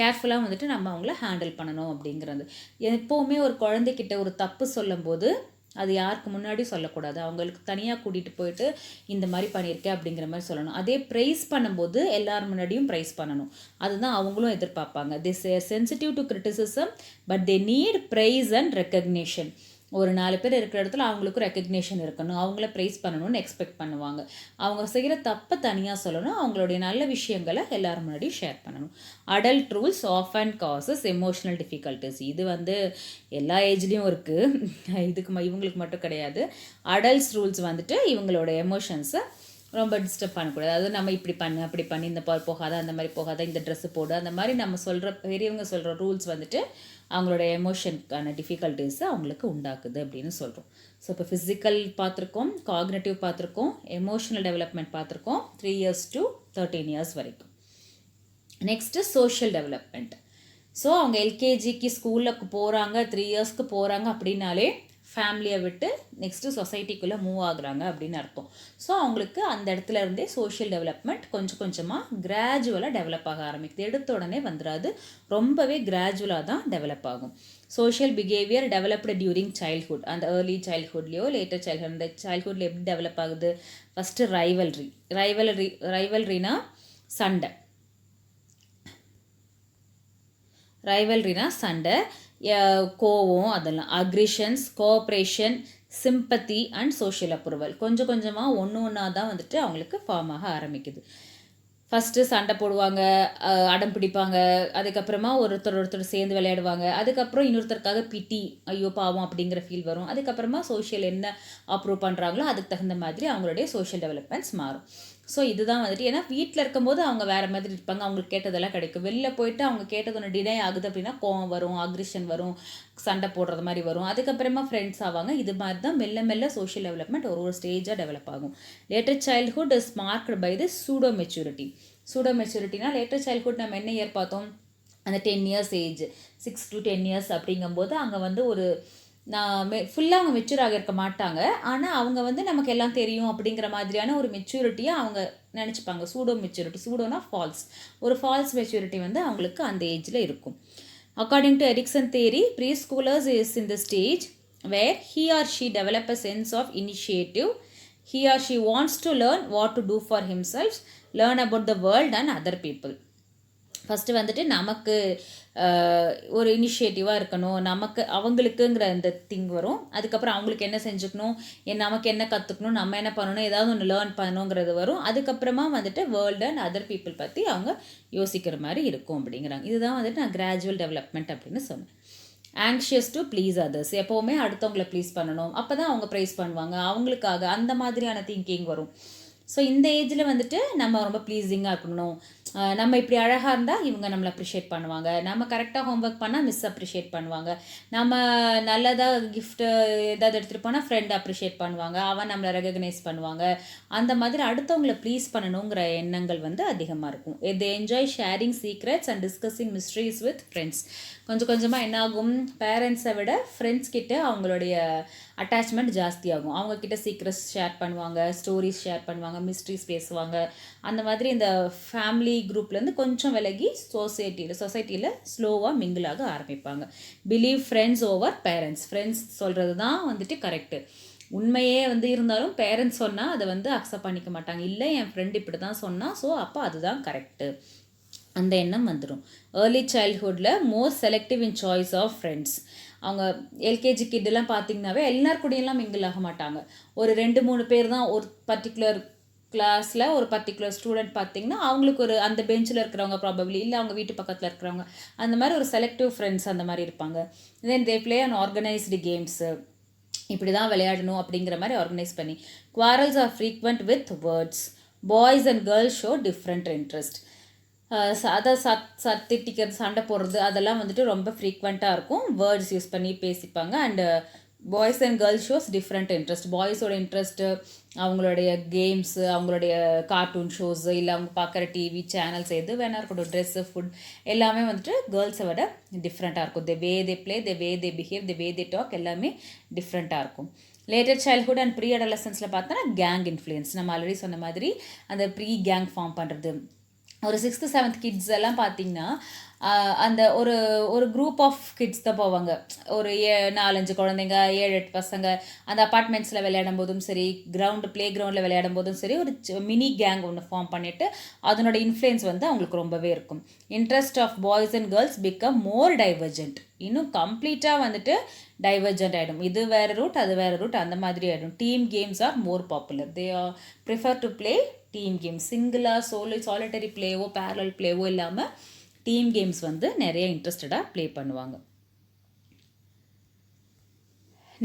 கேர்ஃபுல்லாக வந்துட்டு நம்ம அவங்கள ஹேண்டில் பண்ணணும் அப்படிங்கிறது. எப்போவுமே ஒரு குழந்தைகிட்ட ஒரு தப்பு சொல்லும்போது அது யாருக்கு முன்னாடி சொல்லக்கூடாது, அவங்களுக்கு தனியாக கூட்டிகிட்டு போயிட்டு இந்த மாதிரி பண்ணியிருக்கேன் அப்படிங்கிற மாதிரி சொல்லணும். அதே ப்ரைஸ் பண்ணும்போது எல்லார் முன்னாடியும் ப்ரைஸ் பண்ணணும், அதுதான் அவங்களும் எதிர்பார்ப்பாங்க. This sensitive to criticism but they need praise and recognition. ஒரு 4 பேர் இருக்கிற இடத்துல அவங்களுக்கும் ரெக்கக்னேஷன் இருக்கணும், அவங்கள ப்ரைஸ் பண்ணணும்னு எக்ஸ்பெக்ட் பண்ணுவாங்க. அவங்க செய்கிற தப்பை தனியாக சொல்லணும், அவங்களுடைய நல்ல விஷயங்களை எல்லாரும் முன்னாடியும் ஷேர் பண்ணணும். Adult rules often causes emotional difficulties, இது வந்து எல்லா ஏஜ்லேயும் இருக்குது, இவங்களுக்கு மட்டும் கிடையாது. அடல்ட்ஸ் ரூல்ஸ் வந்துட்டு இவங்களோட எமோஷன்ஸை ரொம்ப டிஸ்டர்ப் பண்ணக்கூடாது. அதாவது நம்ம இப்படி பண்ணு அப்படி பண்ணி, இந்த போகாத அந்த மாதிரி போகாத, இந்த ட்ரெஸ்ஸு போடு, அந்த மாதிரி நம்ம சொல்கிற பெரியவங்க சொல்கிற ரூல்ஸ் வந்துட்டு அவங்களோட எமோஷனுக்கான டிஃபிகல்ட்டிஸை அவங்களுக்கு உண்டாக்குது அப்படின்னு சொல்கிறோம். ஸோ இப்போ ஃபிசிக்கல் பார்த்துருக்கோம், காக்னேட்டிவ் பார்த்துருக்கோம், எமோஷனல் டெவலப்மெண்ட் பார்த்துருக்கோம் 3 years to 13 years வரைக்கும். Next social development. ஸோ அவங்க எல்கேஜிக்கு ஸ்கூலுக்கு போகிறாங்க, 3 yearsக்கு போகிறாங்க அப்படின்னாலே ஃபேமிலியை விட்டு நெக்ஸ்ட்டு சொசைட்டிக்குள்ளே மூவ் ஆகுறாங்க அப்படின்னு அர்த்தம். ஸோ அவங்களுக்கு அந்த இடத்துல இருந்தே சோஷியல் டெவலப்மெண்ட் கொஞ்சம் கொஞ்சமாக கிராஜுவலாக டெவலப் ஆக ஆரம்பிக்குது. எடுத்த உடனே வந்துடாது, ரொம்பவே கிராஜுவலாக தான் டெவலப் ஆகும். Social behaviour developed during childhood, அந்த ஏர்லி சைல்ட்ஹுட்லேயோ லேட்டர் சைல்ட்ஹுட், அந்த சைல்ட்ஹுட்டில் எப்படி டெவலப் ஆகுது, ஃபஸ்ட்டு ரைவல்ரினா சண்டை, சண்டை, கோவம், அதெல்லாம் aggressions, cooperation, sympathy and social approval. கொஞ்சம் கொஞ்சமாக ஒன்றா தான் வந்துட்டு அவங்களுக்கு ஃபார்ம் ஆக ஆரம்பிக்குது. ஃபஸ்ட்டு சண்டை போடுவாங்க, அடம் பிடிப்பாங்க, அதுக்கப்புறமா ஒருத்தர் சேர்ந்து விளையாடுவாங்க, அதுக்கப்புறம் இன்னொருத்தருக்காக பிடி, ஐயோ பாவம் அப்படிங்கிற ஃபீல் வரும். அதுக்கப்புறமா சோஷியல் என்ன அப்ரூவ் பண்ணுறாங்களோ அதுக்கு தகுந்த மாதிரி அவங்களுடைய சோஷியல் டெவலப்மெண்ட்ஸ் மாறும். ஸோ இதுதான் வந்துட்டு, ஏன்னா வீட்டில் இருக்கும்போது அவங்க வேறு மாதிரி இருப்பாங்க, அவங்களுக்கு கேட்டதெல்லாம் கிடைக்கும். வெளில போயிட்டு அவங்க கேட்டது ஒன்று டினை ஆகுது அப்படின்னா கோவம் வரும், அக்ரிஷன் வரும், சண்டை போடுறது மாதிரி வரும். அதுக்கப்புறமா ஃப்ரெண்ட்ஸ் ஆவாங்க. இது மாதிரி தான் மெல்ல மெல்ல சோஷியல் டெவலப்மெண்ட் ஒரு ஸ்டேஜாக டெவலப் ஆகும். Later childhood is marked by the pseudo maturity. Pseudo மெச்சூரிட்டினா லேட்டர் சைல்ட்ஹுட் நம்ம என்ன இயர் பார்த்தோம், அந்த 10 years ஏஜ், 6 to 10 years அப்படிங்கும்போது அங்கே வந்து ஒரு ஃபுல்லாக அவங்க மெச்சூர் ஆகியிருக்க மாட்டாங்க, ஆனால் அவங்க வந்து நமக்கு எல்லாம் தெரியும் அப்படிங்கிற மாதிரியான ஒரு மெச்சூரிட்டியை அவங்க நினச்சிப்பாங்க. சூடோ மெச்சூரிட்டி, சூடோனா ஃபால்ஸ், ஒரு ஃபால்ஸ் மெச்சூரிட்டி வந்து அவங்களுக்கு அந்த ஏஜில் இருக்கும். According to Erikson theory, preschoolers is in the stage where he or she develop a sense of initiative. He or she wants to learn what to do for himself, learn about the world and other people. First வந்துட்டு நமக்கு ஒரு இனிஷியேட்டிவாக இருக்கணும், நமக்கு அவங்களுக்குங்கிற அந்த thing வரும். அதுக்கப்புறம் அவங்களுக்கு என்ன செஞ்சுக்கணும், நமக்கு என்ன கற்றுக்கணும், நம்ம என்ன பண்ணணும், ஏதாவது ஒன்று லேர்ன் பண்ணணுங்கிறது வரும். அதுக்கப்புறமா வந்துட்டு வேர்ல்டு அண்ட் அதர் பீப்புள் பற்றி அவங்க யோசிக்கிற மாதிரி இருக்கும் அப்படிங்கிறாங்க. இதுதான் வந்துட்டு நான் கிராஜுவல் டெவலப்மெண்ட் அப்படின்னு சொன்னேன். ஆங்ஷியஸ் டு ப்ளீஸ் அதர்ஸ், எப்போவுமே அடுத்தவங்களை ப்ளீஸ் பண்ணணும், அப்போ தான் அவங்க ப்ரைஸ் பண்ணுவாங்க, அவங்களுக்காக அந்த மாதிரியான திங்கிங் வரும். ஸோ இந்த ஏஜில் வந்துட்டு நம்ம ரொம்ப ப்ளீஸிங்காக இருக்கணும், நம்ம இப்படி அழகாக இருந்தால் இவங்க நம்மளை அப்ரிஷியேட் பண்ணுவாங்க, நம்ம கரெக்டாக ஹோம்ஒர்க் பண்ணால் மிஸ் அப்ரிஷியேட் பண்ணுவாங்க, நம்ம நல்லதாக கிஃப்ட்டு ஏதாவது எடுத்துகிட்டு போனால் ஃப்ரெண்ட் அப்ரிஷியேட் பண்ணுவாங்க, அவன் நம்மளை ரெகக்னைஸ் பண்ணுவாங்க. அந்த மாதிரி அடுத்தவங்களை ப்ளீஸ் பண்ணணுங்கிற எண்ணங்கள் வந்து அதிகமாக இருக்கும். They enjoy sharing secrets and discussing mysteries with friends. கொஞ்சம் கொஞ்சமாக என்னாகும், பேரண்ட்ஸை விட ஃப்ரெண்ட்ஸ் கிட்ட அவங்களுடைய அட்டாச்மெண்ட் ஜாஸ்தியாகும். அவங்கக்கிட்ட சீக்ரெட்ஸ் ஷேர் பண்ணுவாங்க, ஸ்டோரிஸ் ஷேர் பண்ணுவாங்க, மிஸ்ட்ரிஸ் பேசுவாங்க. அந்த மாதிரி இந்த ஃபேமிலி குரூப்லேருந்து கொஞ்சம் விலகி சொசைட்டியில் ஸ்லோவாக மிங்கிள் ஆக ஆரம்பிப்பாங்க. Believe friends over parents. Friends சொல்கிறது தான் வந்துட்டு கரெக்டு. உண்மையே வந்து இருந்தாலும் பேரண்ட்ஸ் சொன்னால் அதை வந்து அக்செப்ட் பண்ணிக்க மாட்டாங்க. இல்லை என் ஃப்ரெண்ட் இப்படி தான் சொன்னால், ஸோ அப்போ அதுதான் கரெக்டு, அந்த எண்ணம் வந்துடும். ஏர்லி சைல்ட்ஹுட்டில் more selective in choice of friends. அவங்க எல்கேஜி கிட்டெல்லாம் பார்த்திங்கனாவே எல்லார் கூடயெல்லாம் மிங்கிள் ஆக மாட்டாங்க. ஒரு 2-3 பேர் தான் ஒரு பர்டிகுலர் கிளாஸில் ஒரு பர்டிகுலர் ஸ்டூடெண்ட் பார்த்திங்கன்னா அவங்களுக்கு ஒரு அந்த பெஞ்சில் இருக்கிறவங்க ப்ராபப்ளி, இல்லை அவங்க வீட்டு பக்கத்தில் இருக்கிறவங்க, அந்த மாதிரி ஒரு செலக்டிவ் ஃப்ரெண்ட்ஸ் அந்த மாதிரி இருப்பாங்க. Then they play and organised games, இப்படி தான் விளையாடணும் அப்படிங்கிற மாதிரி ஆர்கனைஸ் பண்ணி. Quarrels are frequent with words. Boys and girls show different interest. அதை திட்டிக்கிறது, சண்டை போடுறது, அதெல்லாம் வந்துட்டு ரொம்ப ஃப்ரீக்வெண்ட்டாக இருக்கும். வேர்ட்ஸ் யூஸ் பண்ணி பேசிப்பாங்க. And boys and girls shows different interest. பாய்ஸோட இன்ட்ரெஸ்ட்டு அவங்களுடைய கேம்ஸு, அவங்களுடைய கார்ட்டூன் ஷோஸு, இல்லை அவங்க பார்க்குற டிவி சேனல்ஸ் எது வேணா இருக்கட்டும், ட்ரெஸ்ஸு, ஃபுட் எல்லாமே வந்துட்டு கேர்ள்ஸை விட டிஃப்ரெண்ட்டாக இருக்கும். The way they play, the way they behave, the way they talk எல்லாமே டிஃப்ரெண்ட்டாக இருக்கும். லேட்டர் சைல்ட்ஹுட் அண்ட் ப்ரீ அடலசன்ஸில் பார்த்தோன்னா கேங் இன்ஃப்ளூயன்ஸ். நம்ம ஆல்ரெடி சொன்ன மாதிரி அந்த ப்ரீ கேங் ஃபார்ம் பண்ணுறது. ஒரு 6th 7th கிட்ஸ் எல்லாம் பார்த்திங்கன்னா அந்த ஒரு ஒரு குரூப் ஆஃப் கிட்ஸ் தான் போவாங்க. ஒரு 4-5 குழந்தைங்க, 7-8 பசங்க அந்த அப்பார்ட்மெண்ட்ஸில் விளையாடும் போதும் சரி, ப்ளே கிரவுண்டில் விளையாடும் போதும் சரி, ஒரு மினி கேங் ஒன்று ஃபார்ம் பண்ணிவிட்டு அதனோட இன்ஃப்ளூயன்ஸ் வந்து அவங்களுக்கு ரொம்பவே இருக்கும். Interest of boys and girls become more divergent. இன்னும் கம்ப்ளீட்டாக வந்துட்டு டைவர்ஜென்ட் ஆகிடும். இது வேறு ரூட், அது வேறு ரூட், அந்த மாதிரி ஆகிடும். Team games are more popular. They are prefer to play team games. சிங்கிளாக சாலிட்டரி பிளேவோ பேரலல் பிளேவோ இல்லாமல் டீம் கேம்ஸ் வந்து நிறைய இன்ட்ரெஸ்டடாக ப்ளே பண்ணுவாங்க.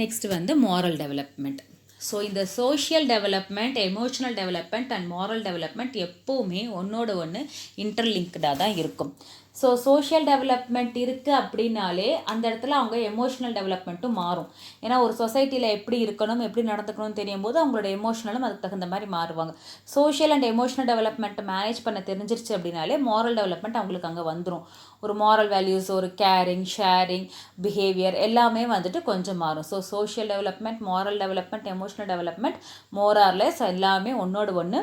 நெக்ஸ்ட் வந்து மாரல் டெவலப்மெண்ட். ஸோ இந்த social development, emotional development and moral development எப்போவுமே ஒன்றோட ஒன்று இன்டர்லிங்க்டாக தான் இருக்கும். ஸோ சோஷியல் டெவலப்மெண்ட் இருக்குது அப்படின்னாலே அந்த இடத்துல அவங்க எமோஷனல் டெவலப்மெண்ட்டும் மாறும். ஏன்னா ஒரு சொசைட்டியில் எப்படி இருக்கணும், எப்படி நடந்துக்கணும்னு தெரியும் போது அவங்களோட எமோஷனலும் அதுக்கு தகுந்த மாதிரி மாறுவாங்க. சோஷியல் அண்ட் எமோஷனல் டெவலப்மெண்ட்டை மேனேஜ் பண்ண தெரிஞ்சிருச்சு அப்படின்னாலே மாரல் டெவலப்மெண்ட் அவங்களுக்கு அங்கே வந்துடும். ஒரு மாரல் வேல்யூஸ், ஒரு கேரிங், ஷேரிங், பிஹேவியர் எல்லாமே வந்துட்டு கொஞ்சம் மாறும். So social development, moral development, emotional development more or less எல்லாமே ஒன்றோடு ஒன்று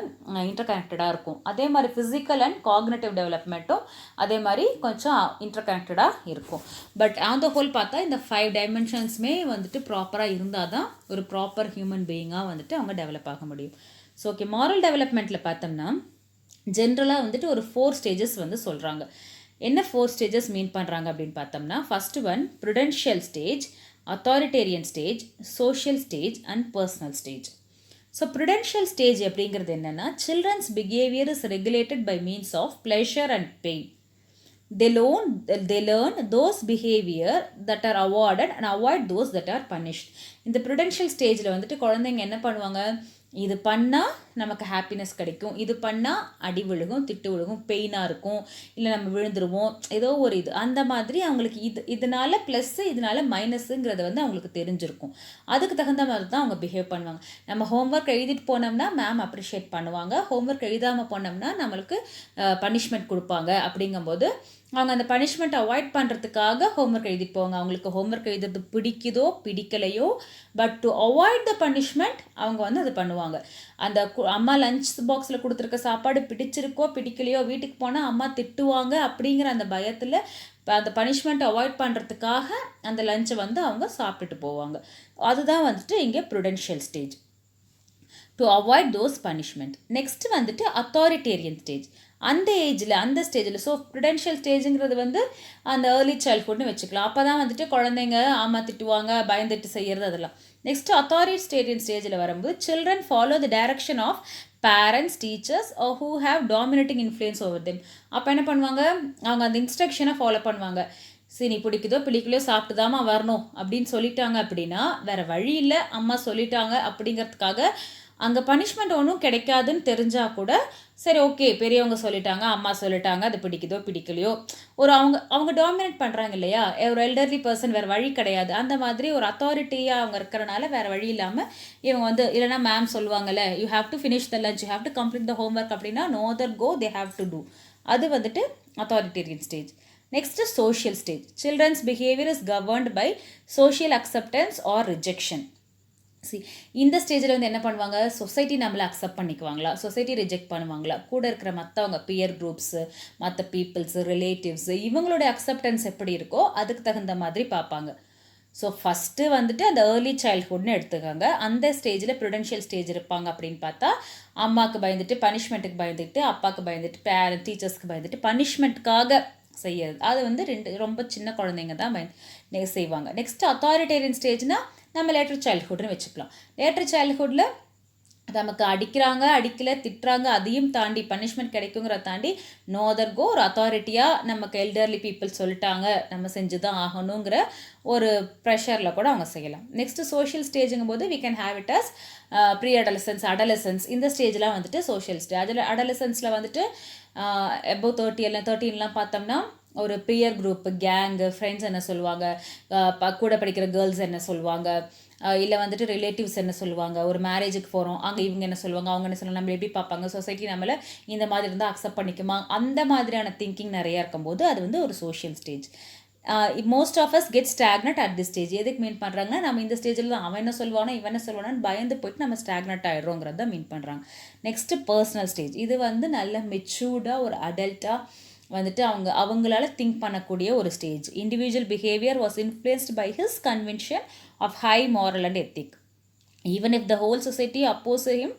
இன்டர் கனெக்டடாக இருக்கும். அதே மாதிரி ஃபிசிக்கல் அண்ட் காக்னிட்டிவ் டெவலப்மெண்ட்டும் அதே மாதிரி கொஞ்சம் இன்டர் கனெக்டடாக இருக்கும். பட் ஆன் த ஹோல் பார்த்தா இந்த 5 டைமென்ஷன்ஸுமே வந்துட்டு ப்ராப்பராக இருந்தால் தான் ஒரு ப்ராப்பர் ஹியூமன் பீயிங்காக வந்துட்டு அவங்க டெவலப் ஆக முடியும். ஸோ ஓகே, மாரல் டெவலப்மெண்ட்டில் பார்த்தோம்னா ஜென்ரலாக வந்துட்டு ஒரு 4 ஸ்டேஜஸ் வந்து சொல்கிறாங்க. என்ன 4 ஸ்டேஜஸ் மீன் பண்ணுறாங்க அப்படின்னு பார்த்தோம்னா, first one prudential stage, authoritarian stage, social stage and personal stage. So prudential stage அப்படிங்கிறது என்னென்னா, children's behaviour is regulated by means of pleasure and pain. They learn those behavior that are awarded and avoid those that are punished. இந்த Prudential ஸ்டேஜில் வந்துட்டு குழந்தைங்க என்ன பண்ணுவாங்க, இது பண்ணால் நமக்கு ஹாப்பினஸ் கிடைக்கும், இது பண்ணால் அடி விழுகும், திட்டு விழுகும், பெயினாக இருக்கும், இல்லை நம்ம விழுந்துருவோம், ஏதோ ஒரு இது அந்த மாதிரி அவங்களுக்கு இதனால ப்ளஸ்ஸு இதனால மைனஸுங்கிறத வந்து அவங்களுக்கு தெரிஞ்சிருக்கும். அதுக்கு தகுந்த மாதிரி தான் அவங்க பிஹேவ் பண்ணுவாங்க. நம்ம ஹோம்ஒர்க் எழுதிட்டு போனோம்னா மேம் அப்ரிஷியேட் பண்ணுவாங்க, ஹோம்ஒர்க் எழுதாமல் போனோம்னா நம்மளுக்கு பனிஷ்மெண்ட் கொடுப்பாங்க. அப்படிங்கும்போது அவங்க அந்த பனிஷ்மெண்ட் அவாய்ட் பண்ணுறதுக்காக ஹோம்ஒர்க் எழுதிட்டு போவாங்க. அவங்களுக்கு ஹோம்ஒர்க் எழுதுறது பிடிக்குதோ பிடிக்கலையோ, but to avoid the punishment அவங்க வந்து அது பண்ணுவாங்க. அந்த அம்மா லஞ்ச் பாக்ஸில் கொடுத்துருக்க சாப்பாடு பிடிச்சிருக்கோ பிடிக்கலையோ, வீட்டுக்கு போனால் அம்மா திட்டுவாங்க அப்படிங்கிற அந்த பயத்தில் அந்த பனிஷ்மெண்ட் அவாய்ட் பண்ணுறதுக்காக அந்த லஞ்சை வந்து அவங்க சாப்பிட்டுட்டு போவாங்க. அதுதான் வந்துட்டு இங்கே Prudential stage, to avoid those punishment. Next வந்துட்டு அத்தாரிட்டேரியன் ஸ்டேஜ். அந்த ஏஜில் அந்த ஸ்டேஜில், ஸோ ப்ருடென்ஷியல் ஸ்டேஜுங்கிறது வந்து அந்த ஏர்லி சைல்ட்ஹுட்னு வச்சுக்கலாம். அப்போ தான் வந்துட்டு குழந்தைங்க ஆமா திட்டுவாங்க, பயந்துட்டு செய்கிறது அதெல்லாம். நெக்ஸ்ட் அத்தாரிட்டேரியன் ஸ்டேஜில் வரும்போது children follow the direction of parents, teachers who have dominating influence over them. அப்போ என்ன பண்ணுவாங்க, அவங்க அந்த இன்ஸ்ட்ரக்ஷனை ஃபாலோ பண்ணுவாங்க. சரி நீ பிடிக்குதோ பிடிக்கலையோ சாப்பிட்டுதாம்மா வரணும் அப்படின்னு சொல்லிட்டாங்க அப்படின்னா வேறு வழி இல்லை, அம்மா சொல்லிட்டாங்க அப்படிங்கிறதுக்காக அங்கே பனிஷ்மெண்ட் ஒன்றும் கிடைக்காதுன்னு தெரிஞ்சால் கூட சரி ஓகே பெரியவங்க சொல்லிட்டாங்க, அம்மா சொல்லிட்டாங்க, அது பிடிக்குதோ பிடிக்கலையோ, ஒரு அவங்க டாமினேட் பண்ணுறாங்க இல்லையா, ஒரு எல்டர்லி பர்சன், வேறு வழி கிடையாது. அந்த மாதிரி ஒரு அத்தாரிட்டியாக அவங்க இருக்கிறனால வேறு வழி இல்லாமல் இவங்க வந்து இல்லைனா மேம் சொல்லுவாங்கல்ல, you have to finish the lunch, you have to complete the homework அப்படின்னா no other go, they have to do. அது வந்துட்டு authoritarian stage. Next social stage. Children's behaviour is governed by social acceptance or rejection. இந்த ஸ்டேஜில் வந்து என்ன பண்ணுவாங்க, society நம்மளை accept பண்ணிக்குவாங்களா, society reject பண்ணுவாங்களா, கூட இருக்கிற மற்றவங்க பியர் குரூப்ஸு, மற்ற பீப்புள்ஸு, ரிலேட்டிவ்ஸு, இவங்களுடைய அக்செப்டன்ஸ் எப்படி இருக்கோ அதுக்கு தகுந்த மாதிரி பார்ப்பாங்க. ஸோ ஃபஸ்ட்டு வந்துட்டு அந்த ஏர்லி சைல்ட்ஹுட்னு எடுத்துக்காங்க. அந்த ஸ்டேஜில் ப்ருடென்ஷியல் ஸ்டேஜ் இருப்பாங்க அப்படின்னு பார்த்தா, அம்மாவுக்கு பயந்துட்டு பனிஷ்மெண்ட்டுக்கு பயந்துட்டு, அப்பாவுக்கு பயந்துட்டு, டீச்சர்ஸ்க்கு பயந்துட்டு பனிஷ்மெண்ட்டுக்காக செய்யறது. அது வந்து ரொம்ப சின்ன குழந்தைங்க தான் செய்வாங்க. நெக்ஸ்ட் அத்தாரிட்டேரியன் ஸ்டேஜ்னால் நம்ம லேட்டர் சைல்ட்ஹுட்னு வச்சுக்கலாம். லேட்டர் சைல்ட்ஹுட்டில் நமக்கு அடிக்கிறாங்க, அடிக்கலை, திட்டுறாங்க, அதையும் தாண்டி பனிஷ்மெண்ட் கிடைக்குங்கிறத தாண்டி நோ அதர் கோ, ஒரு அத்தாரிட்டியாக நமக்கு எல்டர்லி பீப்புள் சொல்லிட்டாங்க, நம்ம செஞ்சு தான் ஆகணுங்கிற ஒரு ப்ரெஷரில் கூட அவங்க செய்யலாம். நெக்ஸ்ட்டு சோஷியல் ஸ்டேஜுங்கும் போது we can have it as pre adolescence. இந்த ஸ்டேஜ்லாம் வந்துட்டு சோஷியல் ஸ்டேஜ். அதில் அடலசன்ஸில் வந்துட்டு எபோவ் 13 பார்த்தோம்னா ஒரு பியர் குரூப்பு, கேங்கு, ஃப்ரெண்ட்ஸ் என்ன சொல்லுவாங்க, கூட படிக்கிற கேர்ள்ஸ் என்ன சொல்லுவாங்க, இல்லை வந்துட்டு ரிலேட்டிவ்ஸ் என்ன சொல்லுவாங்க, ஒரு மேரேஜுக்கு போகிறோம் அங்கே இவங்க என்ன சொல்லுவாங்க, அவங்க என்ன சொல்லுவாங்க, நம்மளை எப்படி பார்ப்பாங்க, சொசைட்டி நம்மளை இந்த மாதிரி இருந்தால் அக்செப்ட் பண்ணிக்குமா, அந்த மாதிரியான திங்கிங் நிறையா இருக்கும்போது அது வந்து ஒரு social stage. Most of us get stagnant at the stage. எதுக்கு மீன் பண்ணுறாங்கன்னா, நம்ம இந்த ஸ்டேஜில் தான் அவன் என்ன சொல்லுவானோ இவன் என்ன சொல்லுவானு பயந்து போயிட்டு நம்ம ஸ்டாக்னட் ஆகிடுறோங்கிறத மீன் பண்ணுறாங்க. Next personal stage. இது வந்து நல்ல மெச்சூர்டாக ஒரு அடல்ட்டாக வந்துட்டு அவங்களால திங்க் பண்ணக்கூடிய ஒரு stage. Individual behaviour was influenced by his conviction of high moral and ethic. Even if the whole society oppose him,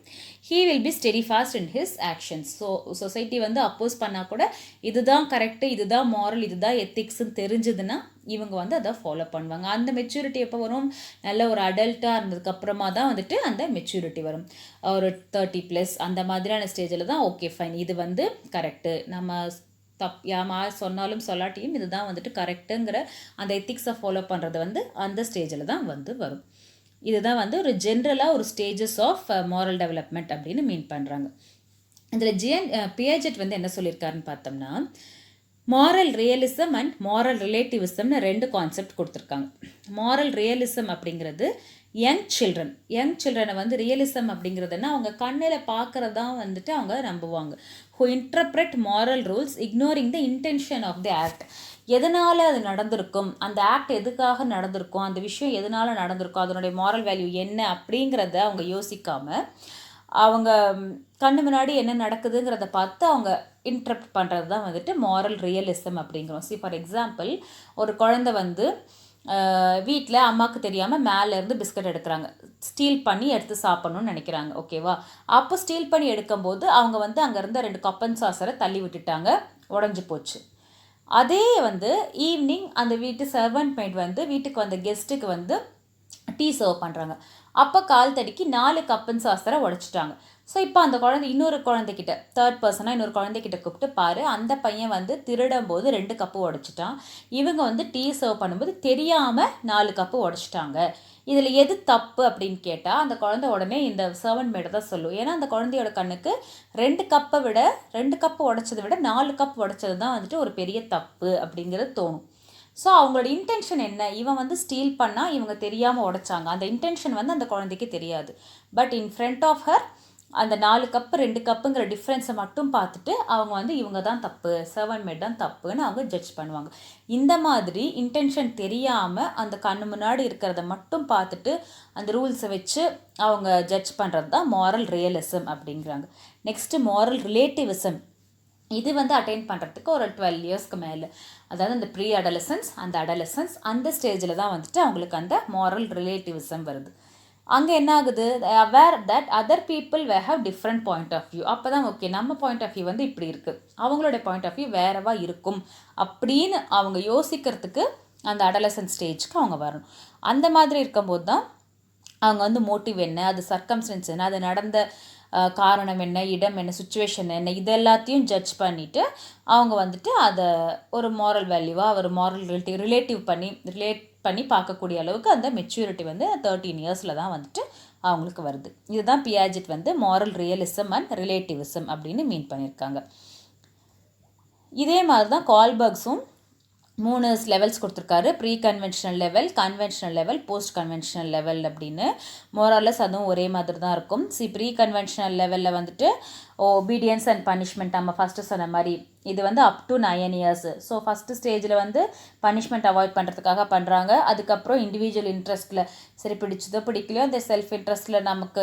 he will be steadfast in his actions. So society வந்து oppose பண்ணால் கூட இதுதான் correct, இதுதான் moral, இதுதான் எத்திக்ஸ்ன்னு தெரிஞ்சதுன்னா இவங்க வந்து அதை ஃபாலோ பண்ணுவாங்க. அந்த மெச்சூரிட்டி எப்போ வரும், நல்ல ஒரு அடல்ட்டாக இருந்ததுக்கப்புறமா தான் வந்துட்டு அந்த மெச்சூரிட்டி வரும். ஒரு 30+ அந்த மாதிரியான ஸ்டேஜில் தான் ஓகே ஃபைன், இது வந்து கரெக்டு, நம்ம யார் சொன்னாலும் சொல்லாட்டியும் இதுதான் வந்துட்டு கரெக்டுங்கிற அந்த எத்திக்ஸை ஃபாலோ பண்ணுறது வந்து அந்த ஸ்டேஜில் தான் வந்து வரும். இதுதான் வந்து ஒரு ஜென்ரலாக ஒரு ஸ்டேஜஸ் ஆஃப் மாரல் டெவலப்மெண்ட் அப்படின்னு மீன் பண்ணுறாங்க. இதில் பியேஜெட் வந்து என்ன சொல்லியிருக்காருன்னு பார்த்தோம்னா, மாரல் ரியலிசம் அண்ட் மாரல் ரிலேட்டிவிசம்னு 2 கான்செப்ட் கொடுத்துருக்காங்க. மாரல் ரியலிசம் அப்படிங்கிறது யங் சில்ட்ரனை வந்து ரியலிசம் அப்படிங்கிறதுனா அவங்க கண்ணில் பார்க்குறதான் வந்துட்டு அவங்க நம்புவாங்க. who interpret moral rules ignoring the intention of the act. எதனால் அது நடந்திருக்கும், அந்த ஆக்ட் எதுக்காக நடந்திருக்கும், அந்த விஷயம் எதனால் நடந்திருக்கும், அதனுடைய மாரல் வேல்யூ என்ன அப்படிங்கிறத அவங்க யோசிக்காமல் அவங்க கண்ணு முன்னாடி என்ன நடக்குதுங்கிறத பார்த்து அவங்க இன்டர்ப்ட் பண்ணுறது தான் வந்துட்டு மாரல் ரியலிசம் அப்படிங்கிறோம். ஃபார் எக்ஸாம்பிள், ஒரு குழந்தை வந்து வீட்டில் அம்மாவுக்கு தெரியாமல் மேலேருந்து பிஸ்கட் எடுக்கிறாங்க, ஸ்டீல் பண்ணி எடுத்து சாப்பிட்ணுன்னு நினைக்கிறாங்க. ஓகேவா, அப்போ ஸ்டீல் பண்ணி எடுக்கும்போது அவங்க வந்து அங்கே இருந்த 2 கப்பன் சாசரை தள்ளி விட்டுட்டாங்க, உடஞ்சி போச்சு. அதே வந்து ஈவினிங் அந்த வீட்டு சர்வன்ட் மெய்ட் வந்து வீட்டுக்கு வந்த கெஸ்ட்டுக்கு வந்து டீ சர்வ் பண்ணுறாங்க. அப்போ கால் தடிக்கி 4 கப்பன் சாசரை உடைச்சிட்டாங்க. ஸோ இப்போ அந்த குழந்தை இன்னொரு குழந்தைக்கிட்ட, தேர்ட் பர்சனாக இன்னொரு குழந்தைக்கிட்ட கூப்பிட்டு பாரு, அந்த பையன் வந்து திருடும் போது 2 கப்பு உடைச்சிட்டான், இவங்க வந்து டீ சர்வ் பண்ணும்போது தெரியாமல் 4 கப்பு உடைச்சிட்டாங்க, இதில் எது தப்பு அப்படின்னு கேட்டால் அந்த குழந்தை உடனே இந்த சர்வன்ட் மேடை தான் சொல்லும். ஏன்னா அந்த குழந்தையோட கண்ணுக்கு 2 கப்பு உடைச்சதை விட 4 கப் உடைச்சது தான் வந்துட்டு ஒரு பெரிய தப்பு அப்படிங்கிறது தோணும். ஸோ அவங்களோட இன்டென்ஷன் என்ன, இவன் வந்து ஸ்டீல் பண்ணால் இவங்க தெரியாமல் உடைச்சாங்க, அந்த இன்டென்ஷன் வந்து அந்த குழந்தைக்கு தெரியாது. But in front of her அந்த 4 கப்பு 2 கப்புங்கிற டிஃப்ரென்ஸை மட்டும் பார்த்துட்டு அவங்க வந்து இவங்க தான் தப்பு, சர்வன்ட் மேட் தான் தப்புன்னு அவங்க ஜட்ஜ் பண்ணுவாங்க. இந்த மாதிரி இன்டென்ஷன் தெரியாமல் அந்த கண்ணு முன்னாடி இருக்கிறத மட்டும் பார்த்துட்டு அந்த ரூல்ஸை வச்சு அவங்க ஜட்ஜ் பண்ணுறது தான் மாரல் ரியலிசம் அப்படிங்கிறாங்க. Next moral relativism. இது வந்து அட்டைன் பண்ணுறதுக்கு ஒரு 12 இயர்ஸ்க்கு மேலே, அதாவது அந்த ப்ரீ அடலசன்ஸ், அந்த அடலசன்ஸ், அந்த ஸ்டேஜில் தான் வந்துட்டு அவங்களுக்கு அந்த மாரல் ரிலேட்டிவிசம் வருது. அங்கே என்ன ஆகுது, aware that other people have different point of view. அப்போ தான் ஓகே, நம்ம பாயிண்ட் ஆஃப் வியூ வந்து இப்படி இருக்குது, அவங்களோட பாயிண்ட் ஆஃப் வியூ வேறவா இருக்கும் அப்படின்னு அவங்க யோசிக்கிறதுக்கு அந்த அடலசன்ட் ஸ்டேஜ்க்கு அவங்க வரணும். அந்த மாதிரி இருக்கும்போது தான் அவங்க வந்து மோட்டிவ் என்ன, அது சர்க்கம்ஸ்டன்ஸ் என்ன, அது நடந்த காரணம் என்ன, இடம் என்ன, சுச்சுவேஷன் என்ன, இது எல்லாத்தையும் ஜட்ஜ் பண்ணிவிட்டு அவங்க வந்துட்டு அதை ஒரு மாரல் வேல்யூவாக ஒரு மாரல் ரிலேட் பண்ணி பார்க்கக்கூடிய அளவுக்கு அந்த மெச்சூரிட்டி வந்து 13 இயர்ஸில் தான் வந்துட்டு அவங்களுக்கு வருது. இதுதான் பியாஜெட் வந்து மாரல் ரியலிசம் அண்ட் ரிலேட்டிவிசம் அப்படின்னு மீன் பண்ணியிருக்காங்க. இதே மாதிரி தான் கால்பர்க்ஸும் 3 லெவல்ஸ் கொடுத்துருக்காரு. Pre conventional level, conventional level, post conventional level அப்படின்னு. மோரலஸ் அதுவும் ஒரே மாதிரி தான் இருக்கும். ப்ரீ கன்வென்ஷனல் லெவலில் வந்துட்டு ஒபீடியன்ஸ் அண்ட் பனிஷ்மெண்ட் நம்ம ஃபஸ்ட்டு சொன்ன மாதிரி இது வந்து up to 9 years. So first ஸ்டேஜில் வந்து பனிஷ்மெண்ட் அவாய்ட் பண்ணுறதுக்காக பண்ணுறாங்க. அதுக்கப்புறம் இண்டிவிஜுவல் இன்ட்ரெஸ்ட்டில் சரி பிடிச்சதோ பிடிக்கலையோ அந்த செல்ஃப் இன்ட்ரெஸ்ட்டில் நமக்கு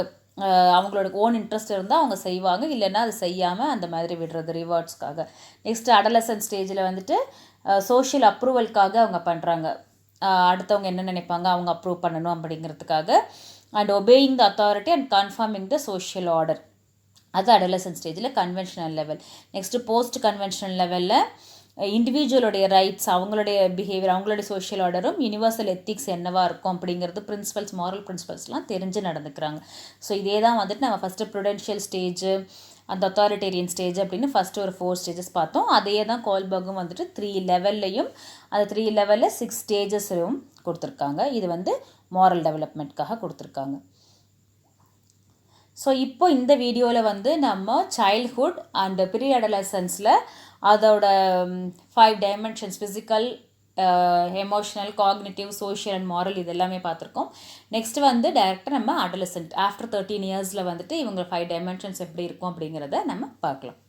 அவங்களோட ஓன் இன்ட்ரெஸ்ட் இருந்தால் அவங்க செய்வாங்க, இல்லைன்னா அது செய்யாமல் அந்த மாதிரி விடுறது ரிவார்ட்ஸ்க்காக. நெக்ஸ்ட்டு அடலசன்ட் ஸ்டேஜில் வந்துட்டு சோஷியல் அப்ரூவலுக்காக அவங்க பண்ணுறாங்க. அடுத்தவங்க என்ன நினைப்பாங்க அவங்க அப்ரூவ் பண்ணணும் அப்படிங்கிறதுக்காக. And obeying the authority and conforming the social order, அது அடலசன்ட் ஸ்டேஜில் conventional level. Next post conventional லெவலில் இண்டிவிஜுவலுடைய ரைட்ஸ், அவங்களுடைய பிஹேவியர், அவங்களுடைய சோஷியல் ஆர்டரும் யூனிவர்சல் எத்திக்ஸ் என்னவாக இருக்கும் அப்படிங்கிறது பிரின்சிபல்ஸ், மாரல் பிரின்சிபல்ஸ்லாம் தெரிஞ்சு நடந்துக்கிறாங்க. ஸோ இதே தான் வந்துட்டு நம்ம ஃபஸ்ட்டு ப்ருடென்ஷியல் ஸ்டேஜு அந்த அத்தாரிட்டேரியன் ஸ்டேஜ் அப்படின்னு ஃபஸ்ட்டு ஒரு 4 ஸ்டேஜஸ் பார்த்தோம். அதே தான் கோல்பர்கும் வந்துட்டு 3 லெவல்லையும் அந்த 3 லெவலில் 6 ஸ்டேஜஸ்லையும் கொடுத்துருக்காங்க. இது வந்து மாரல் டெவலப்மெண்ட்காக கொடுத்துருக்காங்க. ஸோ இப்போ இந்த வீடியோவில் வந்து நம்ம சைல்ட்ஹுட் அண்ட் ப்ரீ அடலசன்ஸில் அதோட 5 dimensions physical, emotional, cognitive, social and moral இது எல்லாமே பார்த்துருக்கோம். நெக்ஸ்ட்டு வந்து டைரெக்டாக நம்ம அடலசன்ட் ஆஃப்டர் 13 இயர்ஸில் வந்துட்டு இவங்க 5 டைமென்ஷன்ஸ் எப்படி இருக்கும் அப்படிங்கிறத நம்ம பார்க்கலாம்.